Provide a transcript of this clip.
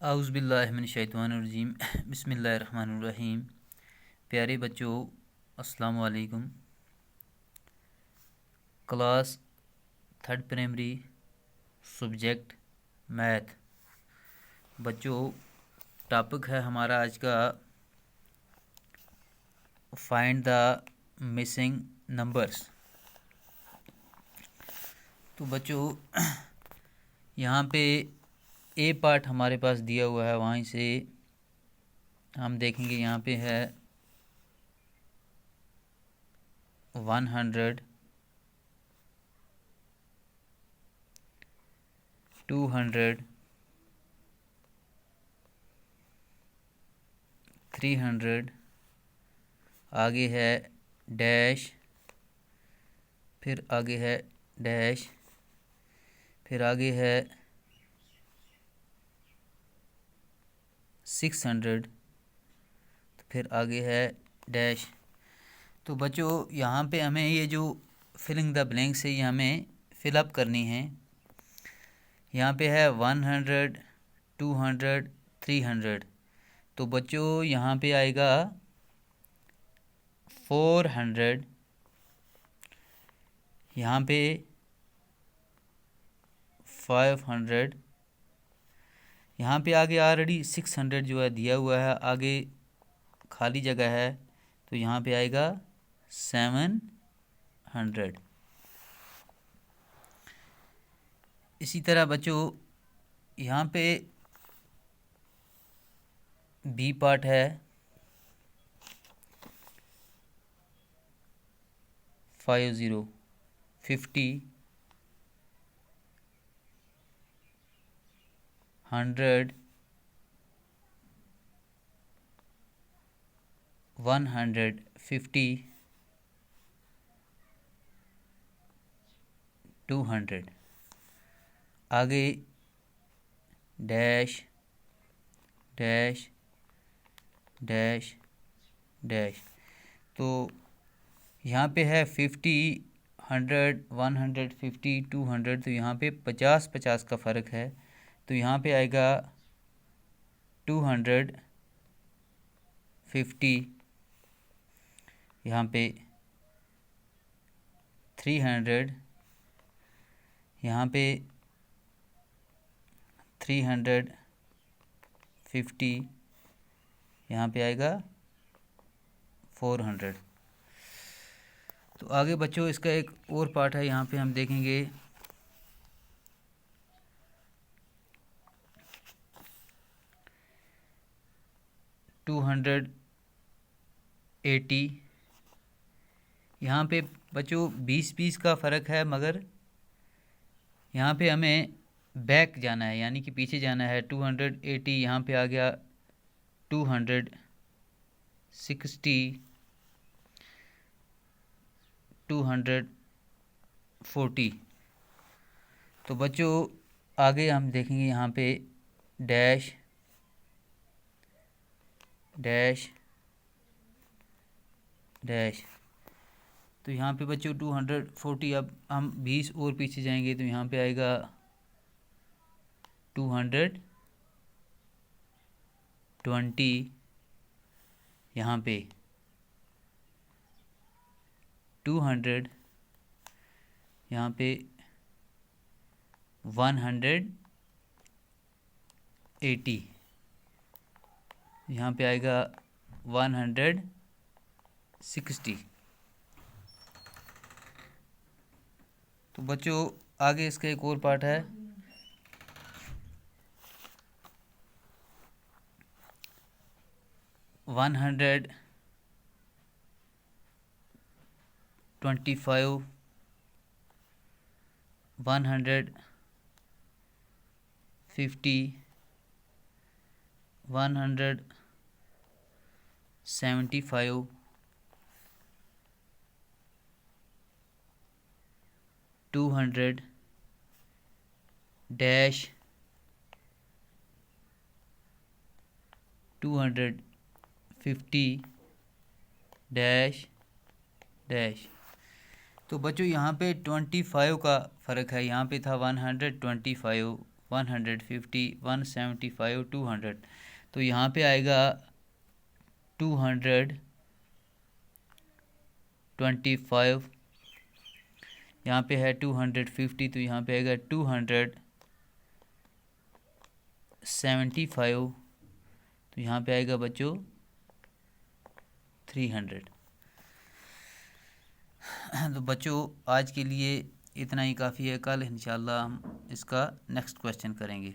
आउज़ुबिल्लाहिमिनश्शैतानिर्रजीम बिस्मिल्लाहिर्रहमानिर्रहीम। प्यारे बच्चों, अस्सलाम वालेकुम। Class third primary, subject math. बच्चों, टॉपिक है हमारा आज का फाइंड द मिसिंग नंबर्स। तो बच्चों, यहाँ पे ए पार्ट हमारे पास दिया हुआ है, वहीं से हम देखेंगे। यहाँ पे है 100, 200, 300, आगे है डैश, फिर आगे है डैश, फिर आगे है 600, फिर आगे है डैश। तो बच्चों, यहाँ पे हमें ये जो फिलिंग द ब्लैंक्स है ये हमें फिलअप करनी है। यहाँ पे है 100, 200, 300। तो बच्चों यहाँ पे आएगा 400, यहाँ पे 500, यहाँ पे आगे ऑलरेडी 600 जो है दिया हुआ है, आगे खाली जगह है, तो यहाँ पे आएगा 700। इसी तरह बच्चों यहाँ पे बी पार्ट है 50, 50, 100, 150, 200, आगे डैश, डैश, डैश, डैश। तो यहाँ पे है 50, 100, 150, 200। तो यहाँ पे 50-50 का फ़र्क है, तो यहाँ पे आएगा 250, यहाँ पे 300, यहाँ पे 350, यहाँ पे आएगा 400। तो आगे बच्चों इसका एक और पार्ट है, यहाँ पे हम देखेंगे 280। यहाँ पे बच्चों 20-20 का फ़र्क है, मगर यहाँ पे हमें बैक जाना है, यानी कि पीछे जाना है। 280, यहाँ पे आ गया 260, 240। तो बच्चों आगे हम देखेंगे यहाँ पे डैश, डैश, डैश। तो यहाँ पे बच्चों 240, अब हम 20 और पीछे जाएंगे, तो यहाँ पे आएगा 220, यहाँ पे 200, यहाँ पे 180, यहाँ पे आएगा 160। तो बच्चों आगे इसका एक और पार्ट है 125, 150, 175, 200, डैश, 250, डैश, डैश। तो बच्चों यहाँ पे 25 का फ़र्क है। यहाँ पे था 125, 150, 175, 200। तो यहाँ पे आएगा 225, यहाँ पे है 250, तो यहाँ पे आएगा 275, तो यहाँ पे आएगा बच्चों 300। तो बच्चों आज के लिए इतना ही काफ़ी है। कल इंशाल्लाह हम इसका नेक्स्ट क्वेश्चन करेंगे।